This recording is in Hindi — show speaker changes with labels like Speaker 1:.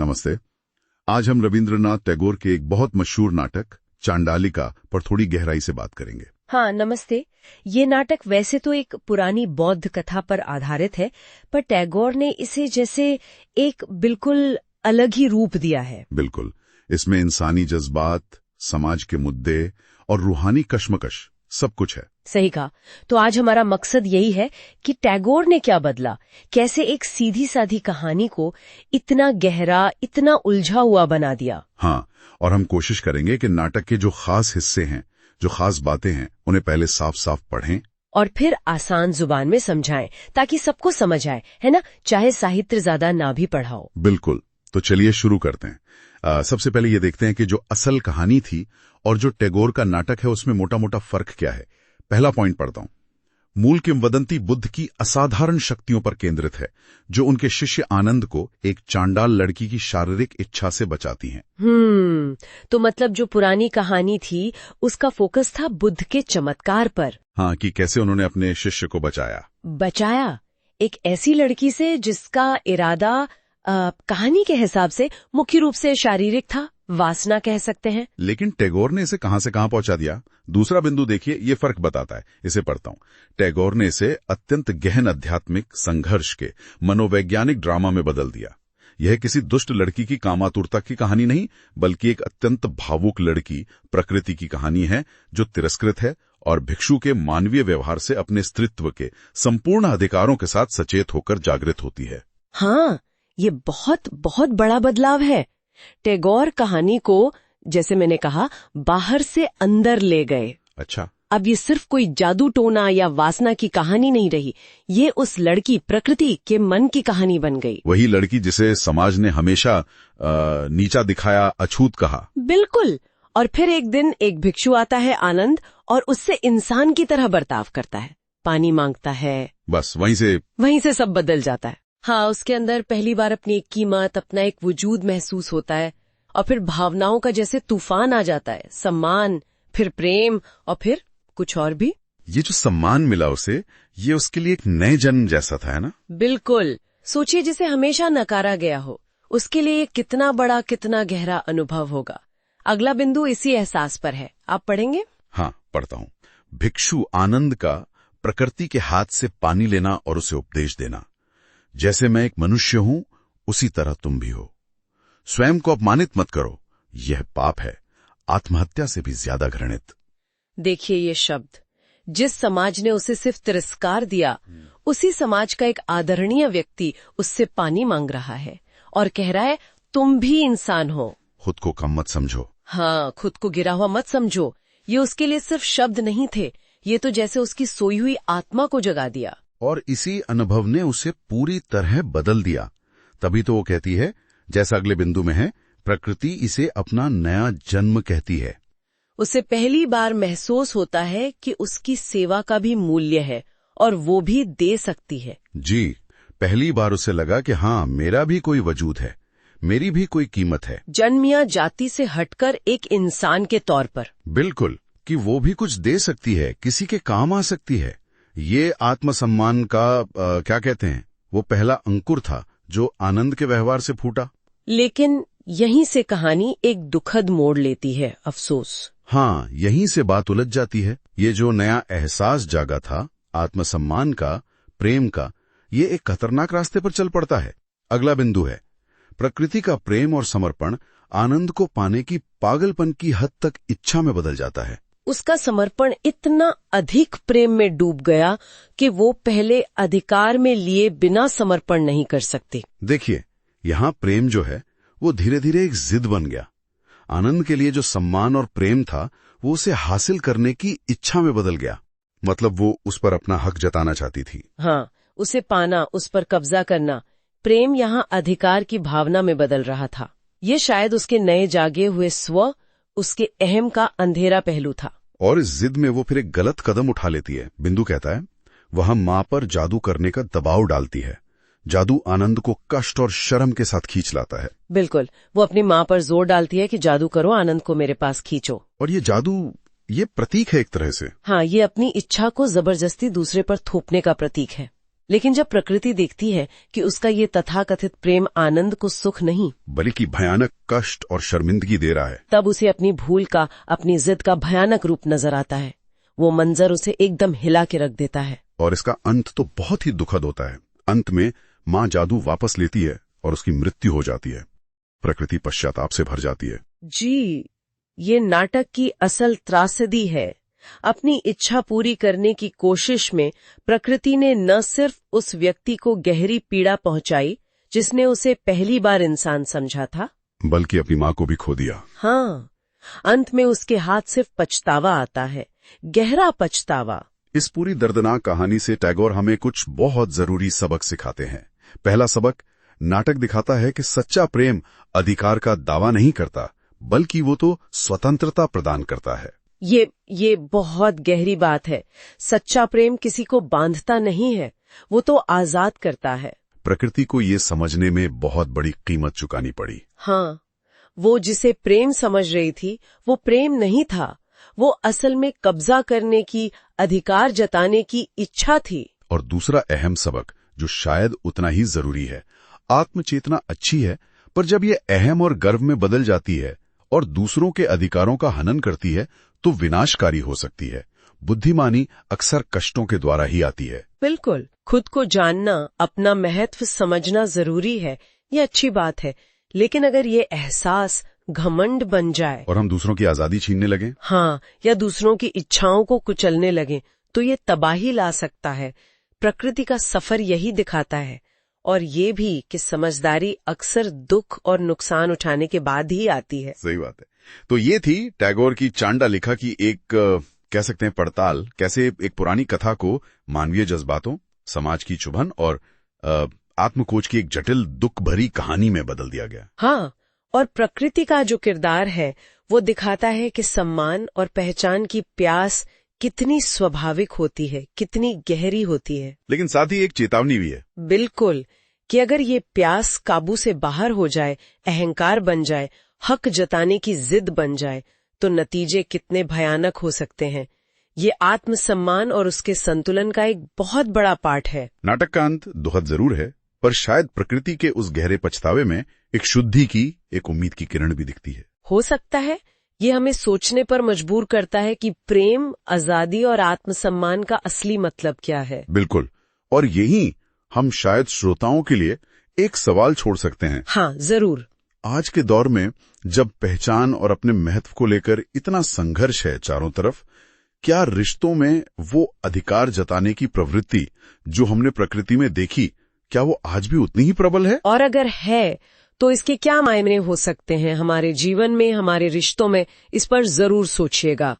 Speaker 1: नमस्ते। आज हम रविंद्रनाथ टैगोर के एक बहुत मशहूर नाटक चांडालिका पर थोड़ी गहराई से बात करेंगे।
Speaker 2: हाँ नमस्ते। ये नाटक वैसे तो एक पुरानी बौद्ध कथा पर आधारित है, पर टैगोर ने इसे जैसे एक बिल्कुल अलग ही रूप दिया है।
Speaker 1: बिल्कुल, इसमें इंसानी जज्बात, समाज के मुद्दे और रूहानी कश्मकश सब कुछ है।
Speaker 2: सही कहा। तो आज हमारा मकसद यही है कि टैगोर ने क्या बदला, कैसे एक सीधी साधी कहानी को इतना गहरा, इतना उलझा हुआ बना दिया।
Speaker 1: हाँ, और हम कोशिश करेंगे कि नाटक के जो खास हिस्से हैं, जो खास बातें हैं, उन्हें पहले साफ साफ पढ़ें
Speaker 2: और फिर आसान जुबान में समझाएं, ताकि सबको समझ आए, है ना, चाहे साहित्य ज्यादा ना भी पढ़ाओ।
Speaker 1: बिल्कुल। तो चलिए शुरू करते हैं। सबसे पहले ये देखते हैं कि जो असल कहानी थी और जो टैगोर का नाटक है उसमें मोटा मोटा फर्क क्या है। पहला पॉइंट पढ़ता हूं। मूल किंवदंती बुद्ध की असाधारण शक्तियों पर केंद्रित है, जो उनके शिष्य आनंद को एक चांडाल लड़की की शारीरिक इच्छा से बचाती हैं।
Speaker 2: तो मतलब जो पुरानी कहानी थी उसका फोकस था बुद्ध के चमत्कार पर।
Speaker 1: हाँ, कि कैसे उन्होंने अपने शिष्य को बचाया
Speaker 2: एक ऐसी लड़की से जिसका इरादा कहानी के हिसाब से मुख्य रूप से शारीरिक था, वासना कह सकते हैं।
Speaker 1: लेकिन टैगोर ने इसे कहां से कहां पहुंचा दिया। दूसरा बिंदु देखिए, ये फर्क बताता है। इसे पढ़ता हूं। टैगोर ने इसे अत्यंत गहन आध्यात्मिक संघर्ष के मनोवैज्ञानिक ड्रामा में बदल दिया। यह किसी दुष्ट लड़की की कामातुरता की कहानी नहीं, बल्कि एक अत्यंत भावुक लड़की प्रकृति की कहानी है, जो तिरस्कृत है और भिक्षु के मानवीय व्यवहार से अपने स्त्रीत्व के संपूर्ण अधिकारों के साथ सचेत होकर जागृत होती है।
Speaker 2: हाँ, ये बहुत बहुत बड़ा बदलाव है। टैगोर कहानी को, जैसे मैंने कहा, बाहर से अंदर ले गए।
Speaker 1: अच्छा।
Speaker 2: अब ये सिर्फ कोई जादू टोना या वासना की कहानी नहीं रही, ये उस लड़की प्रकृति के मन की कहानी बन गई।
Speaker 1: वही लड़की जिसे समाज ने हमेशा नीचा दिखाया, अछूत कहा।
Speaker 2: बिल्कुल। और फिर एक दिन एक भिक्षु आता है आनंद, और उससे इंसान की तरह बर्ताव करता है, पानी मांगता है।
Speaker 1: बस वहीं से
Speaker 2: सब बदल जाता है। हाँ, उसके अंदर पहली बार अपनी एक कीमत, अपना एक वजूद महसूस होता है, और फिर भावनाओं का जैसे तूफान आ जाता है। सम्मान, फिर प्रेम, और फिर कुछ और भी।
Speaker 1: ये जो सम्मान मिला उसे, ये उसके लिए एक नए जन्म जैसा था, है ना?
Speaker 2: बिल्कुल। सोचिए, जिसे हमेशा नकारा गया हो, उसके लिए कितना बड़ा, कितना गहरा अनुभव होगा। अगला बिंदु इसी एहसास पर है। आप पढ़ेंगे?
Speaker 1: हाँ, पढ़ता हूँ। भिक्षु आनंद का प्रकृति के हाथ से पानी लेना और उसे उपदेश देना। जैसे मैं एक मनुष्य हूं, उसी तरह तुम भी हो। स्वयं को अपमानित मत करो, यह पाप है, आत्महत्या से भी ज्यादा घृणित।
Speaker 2: देखिए ये शब्द, जिस समाज ने उसे सिर्फ तिरस्कार दिया, उसी समाज का एक आदरणीय व्यक्ति उससे पानी मांग रहा है और कह रहा है, तुम भी इंसान हो,
Speaker 1: खुद को कम मत समझो।
Speaker 2: हाँ, खुद को गिरा हुआ मत समझो। ये उसके लिए सिर्फ शब्द नहीं थे, ये तो जैसे उसकी सोई हुई आत्मा को जगा दिया।
Speaker 1: और इसी अनुभव ने उसे पूरी तरह बदल दिया। तभी तो वो कहती है, जैसा अगले बिंदु में है, प्रकृति इसे अपना नया जन्म कहती है।
Speaker 2: उसे पहली बार महसूस होता है कि उसकी सेवा का भी मूल्य है, और वो भी दे सकती है।
Speaker 1: जी, पहली बार उसे लगा कि हाँ, मेरा भी कोई वजूद है, मेरी भी कोई कीमत है,
Speaker 2: जन्म या जाति से हटकर एक इंसान के तौर पर।
Speaker 1: बिल्कुल, कि वो भी कुछ दे सकती है, किसी के काम आ सकती है। ये आत्मसम्मान का क्या कहते हैं, वो पहला अंकुर था जो आनंद के व्यवहार से फूटा।
Speaker 2: लेकिन यहीं से कहानी एक दुखद मोड़ लेती है, अफसोस।
Speaker 1: हाँ, यहीं से बात उलझ जाती है। ये जो नया एहसास जागा था, आत्मसम्मान का, प्रेम का, ये एक खतरनाक रास्ते पर चल पड़ता है। अगला बिंदु है, प्रकृति का प्रेम और समर्पण आनंद को पाने की पागलपन की हद तक इच्छा में बदल जाता है।
Speaker 2: उसका समर्पण इतना अधिक प्रेम में डूब गया कि वो पहले अधिकार में लिए बिना समर्पण नहीं कर सकती।
Speaker 1: देखिए, यहाँ प्रेम जो है वो धीरे धीरे एक जिद बन गया। आनंद के लिए जो सम्मान और प्रेम था, वो उसे हासिल करने की इच्छा में बदल गया। मतलब वो उस पर अपना हक जताना चाहती थी।
Speaker 2: हाँ, उसे पाना, उस पर कब्जा करना। प्रेम यहाँ अधिकार की भावना में बदल रहा था। ये शायद उसके नए जागे हुए स्व, उसके अहम का अंधेरा पहलू था।
Speaker 1: और इस जिद में वो फिर एक गलत कदम उठा लेती है। बिंदु कहता है, वह मां पर जादू करने का दबाव डालती है। जादू आनंद को कष्ट और शर्म के साथ खींच लाता है।
Speaker 2: बिल्कुल, वो अपनी मां पर जोर डालती है कि जादू करो, आनंद को मेरे पास खींचो।
Speaker 1: और ये जादू, ये प्रतीक है एक तरह से।
Speaker 2: हाँ, ये अपनी इच्छा को जबरदस्ती दूसरे पर थोपने का प्रतीक है। लेकिन जब प्रकृति देखती है कि उसका ये तथाकथित प्रेम आनंद को सुख नहीं
Speaker 1: बल्कि भयानक कष्ट और शर्मिंदगी दे रहा है,
Speaker 2: तब उसे अपनी भूल का, अपनी जिद का भयानक रूप नजर आता है। वो मंजर उसे एकदम हिला के रख देता है।
Speaker 1: और इसका अंत तो बहुत ही दुखद होता है। अंत में माँ जादू वापस लेती है और उसकी मृत्यु हो जाती है। प्रकृति पश्चाताप से भर जाती है।
Speaker 2: जी, ये नाटक की असल त्रासदी है। अपनी इच्छा पूरी करने की कोशिश में प्रकृति ने न सिर्फ उस व्यक्ति को गहरी पीड़ा पहुंचाई जिसने उसे पहली बार इंसान समझा था,
Speaker 1: बल्कि अपनी माँ को भी खो दिया।
Speaker 2: हाँ, अंत में उसके हाथ सिर्फ पछतावा आता है, गहरा पछतावा।
Speaker 1: इस पूरी दर्दनाक कहानी से टैगोर हमें कुछ बहुत जरूरी सबक सिखाते हैं। पहला सबक, नाटक दिखाता है कि सच्चा प्रेम अधिकार का दावा नहीं करता, बल्कि वो तो स्वतंत्रता प्रदान करता है।
Speaker 2: ये बहुत गहरी बात है। सच्चा प्रेम किसी को बांधता नहीं है, वो तो आजाद करता है।
Speaker 1: प्रकृति को ये समझने में बहुत बड़ी कीमत चुकानी पड़ी।
Speaker 2: हाँ, वो जिसे प्रेम समझ रही थी वो प्रेम नहीं था, वो असल में कब्जा करने की, अधिकार जताने की इच्छा थी।
Speaker 1: और दूसरा अहम सबक जो शायद उतना ही जरूरी है, आत्मचेतना अच्छी है, पर जब ये अहम और गर्व में बदल जाती है और दूसरों के अधिकारों का हनन करती है तो विनाशकारी हो सकती है। बुद्धिमानी अक्सर कष्टों के द्वारा ही आती है।
Speaker 2: बिल्कुल, खुद को जानना, अपना महत्व समझना जरूरी है, ये अच्छी बात है। लेकिन अगर ये एहसास घमंड बन जाए
Speaker 1: और हम दूसरों की आजादी छीनने लगे,
Speaker 2: हाँ, या दूसरों की इच्छाओं को कुचलने लगे, तो ये तबाही ला सकता है। प्रकृति का सफर यही दिखाता है, और ये भी कि समझदारी अक्सर दुख और नुकसान उठाने के बाद ही आती है।
Speaker 1: सही बात है। तो ये थी टैगोर की चांडा लिखा की एक कह सकते हैं पड़ताल, कैसे एक पुरानी कथा को मानवीय जज्बातों, समाज की चुभन और आत्मखोज की एक जटिल दुख भरी कहानी में बदल दिया गया।
Speaker 2: हाँ, और प्रकृति का जो किरदार है वो दिखाता है कि सम्मान और पहचान की प्यास कितनी स्वाभाविक होती है, कितनी गहरी होती है।
Speaker 1: लेकिन साथ ही एक चेतावनी भी है।
Speaker 2: बिल्कुल, कि अगर ये प्यास काबू से बाहर हो जाए, अहंकार बन जाए, हक जताने की जिद बन जाए, तो नतीजे कितने भयानक हो सकते हैं। ये आत्मसम्मान और उसके संतुलन का एक बहुत बड़ा पाठ है।
Speaker 1: नाटक का अंत दुखद जरूर है, पर शायद प्रकृति के उस गहरे पछतावे में एक शुद्धि की, एक उम्मीद की किरण भी दिखती है।
Speaker 2: हो सकता है ये हमें सोचने पर मजबूर करता है कि प्रेम, आजादी और आत्मसम्मान का असली मतलब क्या है।
Speaker 1: बिल्कुल, और यही हम शायद श्रोताओं के लिए एक सवाल छोड़ सकते हैं।
Speaker 2: हाँ, जरूर।
Speaker 1: आज के दौर में जब पहचान और अपने महत्व को लेकर इतना संघर्ष है चारों तरफ, क्या रिश्तों में वो अधिकार जताने की प्रवृत्ति जो हमने प्रकृति में देखी, क्या वो आज भी उतनी ही प्रबल है?
Speaker 2: और अगर है तो इसके क्या मायने हो सकते हैं हमारे जीवन में, हमारे रिश्तों में, इस पर जरूर सोचिएगा।